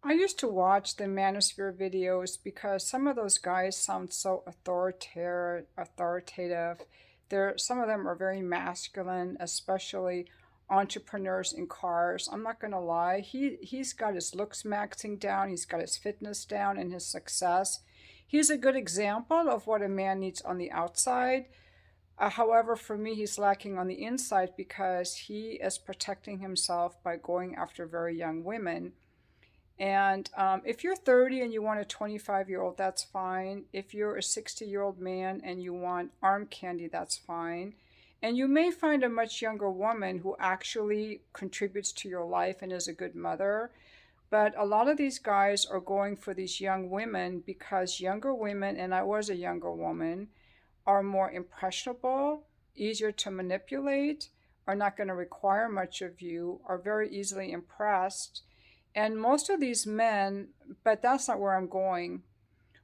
I used to watch the Manosphere videos because some of those guys sound so authoritative. Some of them are very masculine, especially entrepreneurs in cars. I'm not gonna lie, he's got his looks maxing down, he's got his fitness down, and his success. He's a good example of what a man needs on the outside. However, for me, he's lacking on the inside because he is protecting himself by going after very young women. And if you're 30 and you want a 25-year-old, that's fine. If you're a 60-year-old man and you want arm candy, that's fine. And you may find a much younger woman who actually contributes to your life and is a good mother. But a lot of these guys are going for these young women because younger women, and I was a younger woman, are more impressionable, easier to manipulate, are not going to require much of you, are very easily impressed. And most of these men, but that's not where I'm going.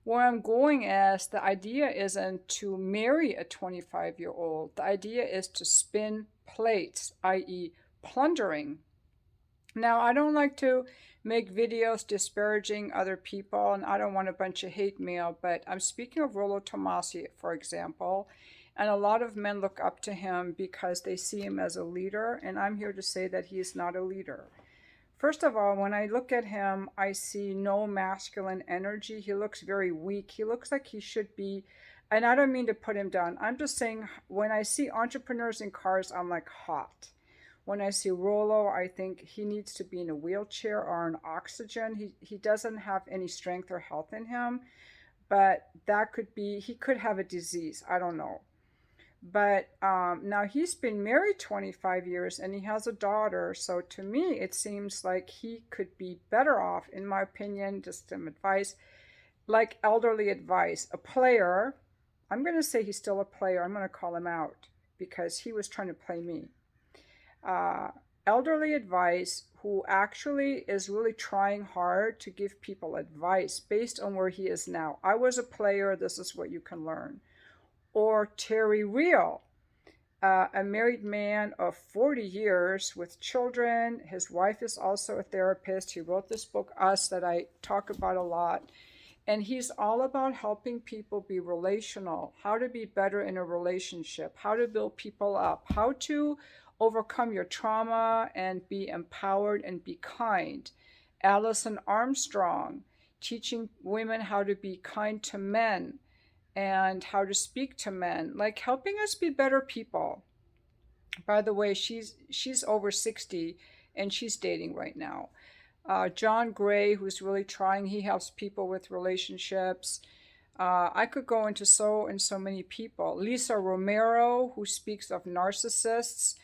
Where I'm going is the idea isn't to marry a 25-year-old. The idea is to spin plates, i.e., plundering. Now, I don't like to make videos disparaging other people, and I don't want a bunch of hate mail, but I'm speaking of Rolo Tomassi, for example, and a lot of men look up to him because they see him as a leader, and I'm here to say that he is not a leader. First of all, when I look at him, I see no masculine energy. He looks very weak. He looks like he should be, and I don't mean to put him down. I'm just saying when I see entrepreneurs in cars, I'm like hot. When I see Rolo, I think he needs to be in a wheelchair or on oxygen. He doesn't have any strength or health in him, but that could be, he could have a disease. I don't know. But now he's been married 25 years and he has a daughter. So to me, it seems like he could be better off, in my opinion, just some advice, like elderly advice. A player, I'm going to say he's still a player. I'm going to call him out because he was trying to play me. Uh, Elderly advice who actually is really trying hard to give people advice based on where he is now. I was a player, this is what you can learn. Or Terry Real, a married man of 40 years with children. His wife is also a therapist. He wrote this book, Us, that I talk about a lot. And he's all about helping people be relational, how to be better in a relationship, how to build people up, how to overcome your trauma and be empowered and be kind. Allison Armstrong, teaching women how to be kind to men and how to speak to men, like helping us be better people. By the way, she's over 60 and she's dating right now. John Gray, who's really trying, he helps people with relationships. I could go into so many people. Lisa Romero, who speaks of narcissists.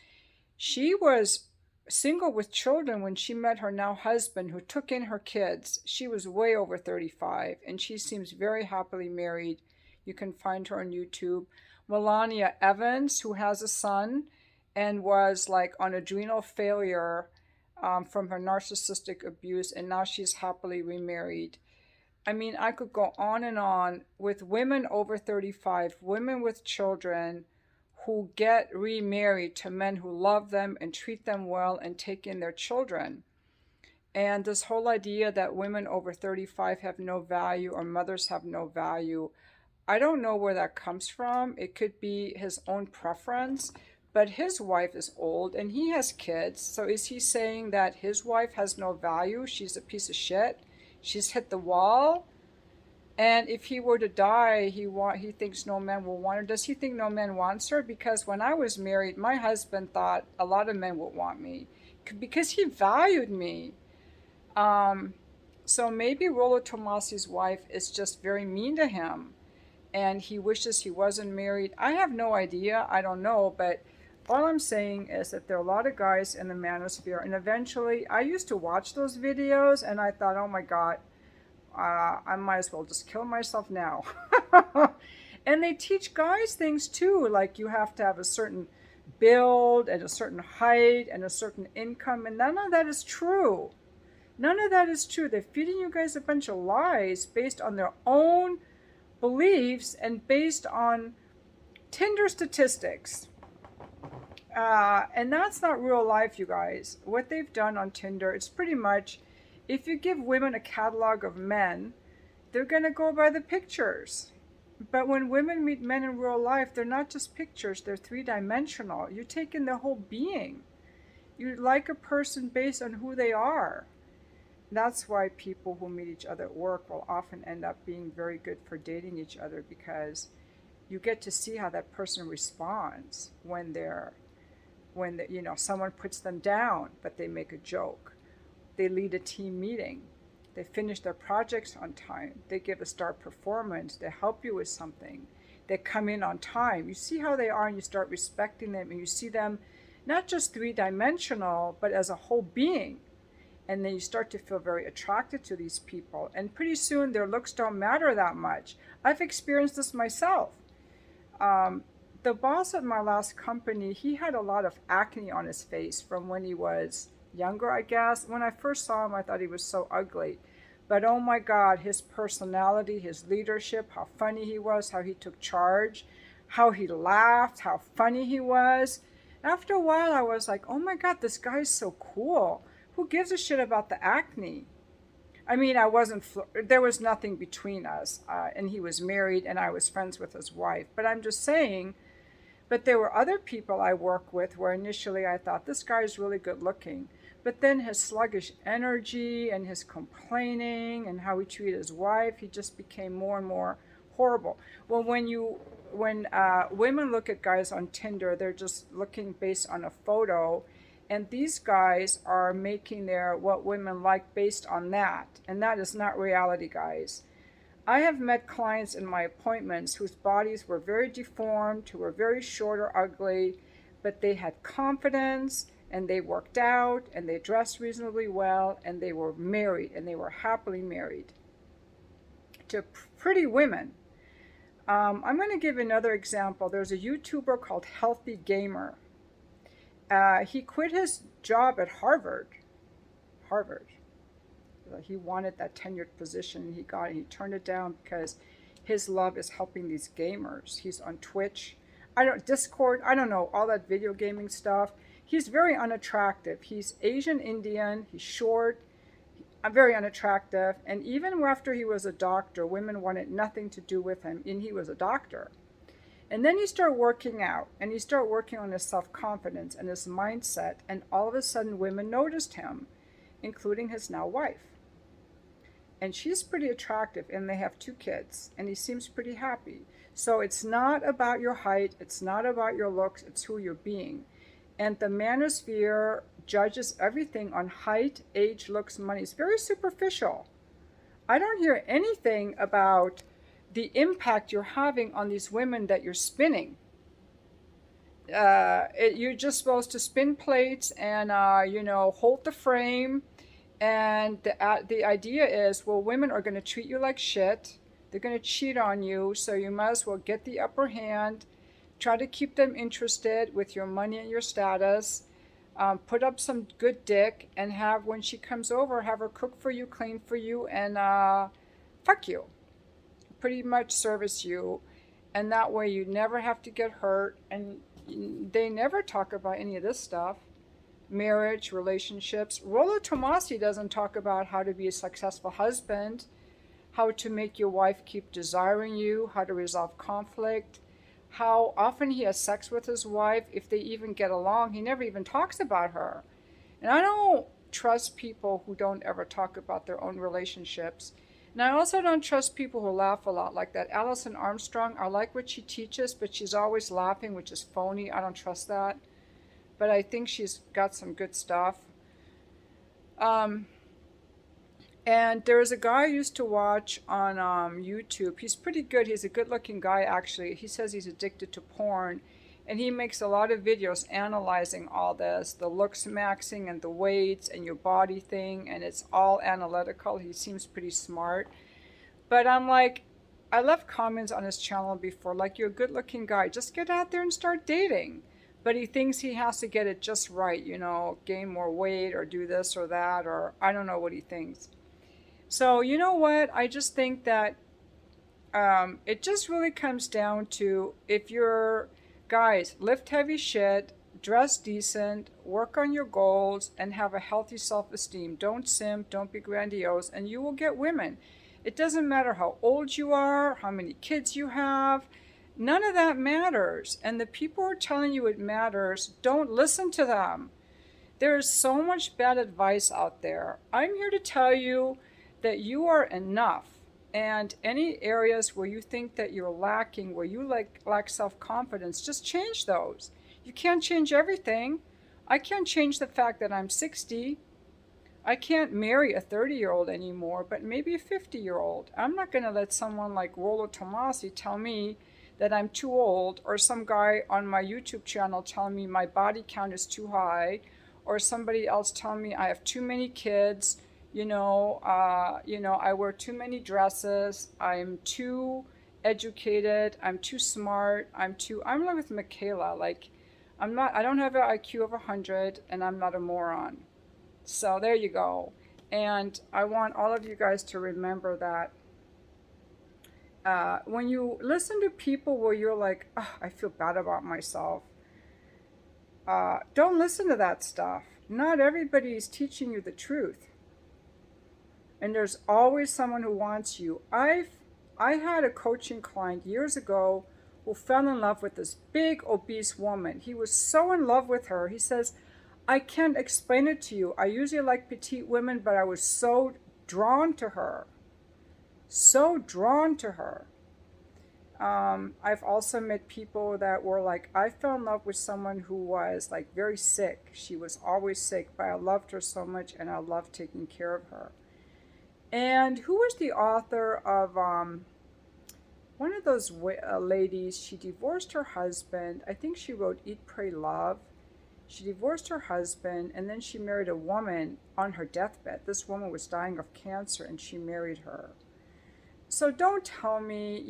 She was single with children when she met her now husband, who took in her kids. She was way over 35, and she seems very happily married. You can find her on YouTube. Melania Evans, who has a son and was like on adrenal failure from her narcissistic abuse, and now she's happily remarried. I mean, I could go on and on with women over 35, women with children who get remarried to men who love them and treat them well and take in their children. And this whole idea that women over 35 have no value or mothers have no value, I don't know where that comes from. It could be his own preference, but his wife is old and he has kids. So is he saying that his wife has no value? She's a piece of shit. She's hit the wall. And if he were to die, he thinks no man will want her. Does he think no man wants her? Because when I was married, my husband thought a lot of men would want me because he valued me. Um, so maybe Rolo Tomassi's wife is just very mean to him and he wishes he wasn't married. I have no idea. I don't know. But all I'm saying is that there are a lot of guys in the manosphere. And eventually, I used to watch those videos and I thought, oh my God, I might as well just kill myself now. And they teach guys things too, like you have to have a certain build and a certain height and a certain income, and none of that is true. None of that is true. They're feeding you guys a bunch of lies based on their own beliefs and based on Tinder statistics. And that's not real life, you guys. What they've done on Tinder, it's pretty much If you give women a catalog of men, they're going to go by the pictures. But when women meet men in real life, they're not just pictures, they're three-dimensional. You take in their whole being. You like a person based on who they are. That's why people who meet each other at work will often end up being very good for dating each other, because you get to see how that person responds when someone puts them down, but they make a joke. They lead a team meeting. They finish their projects on time. They give a star performance. They help you with something. They come in on time. You see how they are, and you start respecting them, and you see them not just three-dimensional, but as a whole being. And then you start to feel very attracted to these people. And pretty soon their looks don't matter that much. I've experienced this myself. The boss at my last company, he had a lot of acne on his face from when he was younger, I guess. When I first saw him, I thought he was so ugly. But oh my God, his personality, his leadership, how funny he was, how he took charge, how he laughed, how funny he was. After a while, I was like, oh my God, this guy is so cool. Who gives a shit about the acne? I mean, there was nothing between us, and he was married, and I was friends with his wife. But I'm just saying, but there were other people I work with where initially I thought, this guy is really good looking. But then his sluggish energy and his complaining and how he treated his wife, he just became more and more horrible. Well, when women look at guys on Tinder, they're just looking based on a photo. And these guys are making what women like based on that. And that is not reality, guys. I have met clients in my appointments whose bodies were very deformed, who were very short or ugly, but they had confidence, and they worked out, and they dressed reasonably well, and they were married, and they were happily married to pretty women. I'm going to give another example. There's a YouTuber called Healthy Gamer. He quit his job at Harvard. He wanted that tenured position. He got it. He turned it down because his love is helping these gamers. He's on Twitch. Discord. I don't know, all that video gaming stuff. He's very unattractive. He's Asian Indian. He's short. Very unattractive. And even after he was a doctor, women wanted nothing to do with him, and he was a doctor. And then he started working out, and he started working on his self-confidence and his mindset, and all of a sudden women noticed him, including his now wife. And she's pretty attractive, and they have 2 kids, and he seems pretty happy. So it's not about your height, it's not about your looks, it's who you're being. And the Manosphere judges everything on height, age, looks, money. It's very superficial. I don't hear anything about the impact you're having on these women that you're spinning. You're just supposed to spin plates and, hold the frame. And the idea is, well, women are going to treat you like shit. They're going to cheat on you. So you might as well get the upper hand. Try to keep them interested with your money and your status. Put up some good dick, and when she comes over, have her cook for you, clean for you, and fuck you. Pretty much service you, and that way you never have to get hurt. And they never talk about any of this stuff. Marriage, relationships. Rolo Tomassi doesn't talk about how to be a successful husband, how to make your wife keep desiring you, how to resolve conflict, how often he has sex with his wife, if they even get along. He never even talks about her. And I don't trust people who don't ever talk about their own relationships. And I also don't trust people who laugh a lot, like that Alison Armstrong. I like what she teaches, but she's always laughing, which is phony. I don't trust that. But I think she's got some good stuff. And there's a guy I used to watch on YouTube. He's pretty good. He's a good-looking guy, actually. He says he's addicted to porn. And he makes a lot of videos analyzing all this, the looks maxing and the weights and your body thing, and it's all analytical. He seems pretty smart. But I'm like, I left comments on his channel before, like, you're a good-looking guy. Just get out there and start dating. But he thinks he has to get it just right, gain more weight or do this or that, or I don't know what he thinks. So, you know what? I just think that it just really comes down to, if you're, guys, lift heavy shit, dress decent, work on your goals, and have a healthy self-esteem. Don't simp, don't be grandiose, and you will get women. It doesn't matter how old you are, how many kids you have. None of that matters. And the people who are telling you it matters, don't listen to them. There is so much bad advice out there. I'm here to tell you that you are enough. And any areas where you think that you're lacking, where you lack self-confidence, just change those. You can't change everything. I can't change the fact that I'm 60. I can't marry a 30-year-old anymore, but maybe a 50-year-old. I'm not going to let someone like Rolo Tomassi tell me that I'm too old, or some guy on my YouTube channel telling me my body count is too high, or somebody else telling me I have too many kids, I wear too many dresses, I'm too educated, I'm too smart, I'm like with Michaela, like I don't have an IQ of 100, and I'm not a moron. So there you go. And I want all of you guys to remember that when you listen to people where you're like, oh, I feel bad about myself, don't listen to that stuff. Not everybody is teaching you the truth. And there's always someone who wants you. I had a coaching client years ago who fell in love with this big obese woman. He was so in love with her. He says, I can't explain it to you. I usually like petite women, but I was so drawn to her. So drawn to her. I've also met people that were like, I fell in love with someone who was like very sick. She was always sick, but I loved her so much, and I loved taking care of her. And who was the author of one of those ladies? She divorced her husband. I think she wrote Eat, Pray, Love. She divorced her husband, and then she married a woman on her deathbed. This woman was dying of cancer, and she married her. So don't tell me,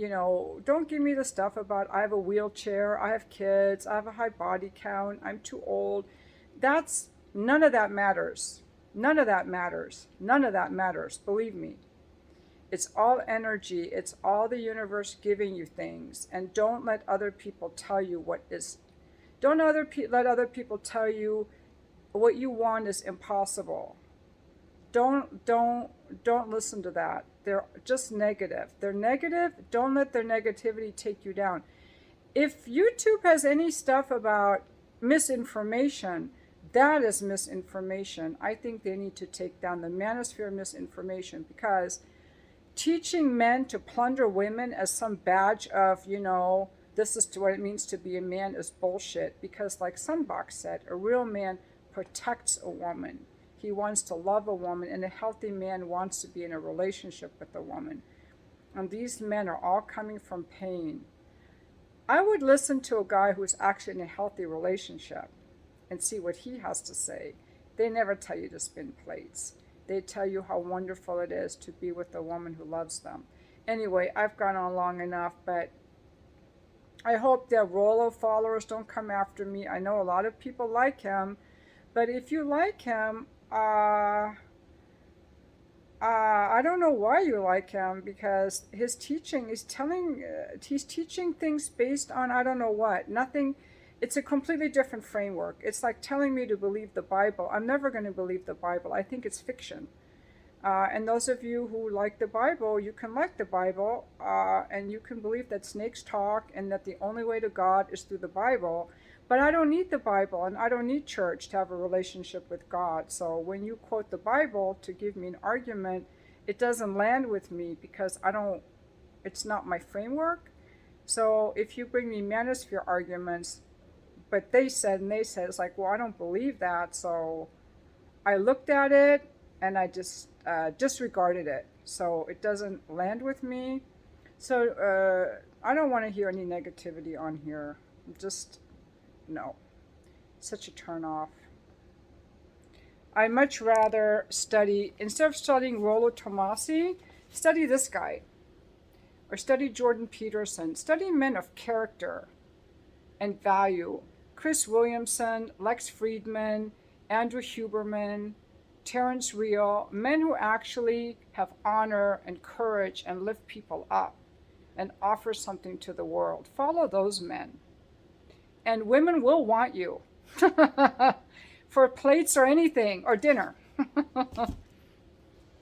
don't give me the stuff about I have a wheelchair, I have kids, I have a high body count, I'm too old. None of that matters. None of that matters. None of that matters. Believe me. It's all energy. It's all the universe giving you things. And don't let other people tell you don't let other people tell you what you want is impossible. Don't listen to that. They're just negative. They're negative. Don't let their negativity take you down. If YouTube has any stuff about misinformation, that is misinformation. I think they need to take down the Manosphere misinformation, because teaching men to plunder women as some badge of, this is what it means to be a man is bullshit. Because like Sunbox said, a real man protects a woman. He wants to love a woman, and a healthy man wants to be in a relationship with a woman. And these men are all coming from pain. I would listen to a guy who's actually in a healthy relationship and see what he has to say. They never tell you to spin plates. They tell you how wonderful it is to be with a woman who loves them. Anyway, I've gone on long enough, but I hope that Rolo followers don't come after me. I know a lot of people like him, but if you like him, I don't know why you like him, because his teaching is he's teaching things based on I don't know what. Nothing. It's a completely different framework. It's like telling me to believe the Bible. I'm never going to believe the Bible. I think it's fiction. And those of you who like the Bible, you can like the Bible, and you can believe that snakes talk and that the only way to God is through the Bible. But I don't need the Bible, and I don't need church to have a relationship with God. So when you quote the Bible to give me an argument, it doesn't land with me, because it's not my framework. So if you bring me Manosphere arguments, but they said, it's like, well, I don't believe that. So I looked at it and I just disregarded it. So it doesn't land with me. So I don't want to hear any negativity on here. No. Such a turn off. I much rather instead of studying Rolo Tomassi, study this guy. Or study Jordan Peterson. Study men of character and value. Chris Williamson, Lex Friedman, Andrew Huberman, Terrence Real, men who actually have honor and courage and lift people up and offer something to the world. Follow those men. And women will want you. For plates or anything, or dinner.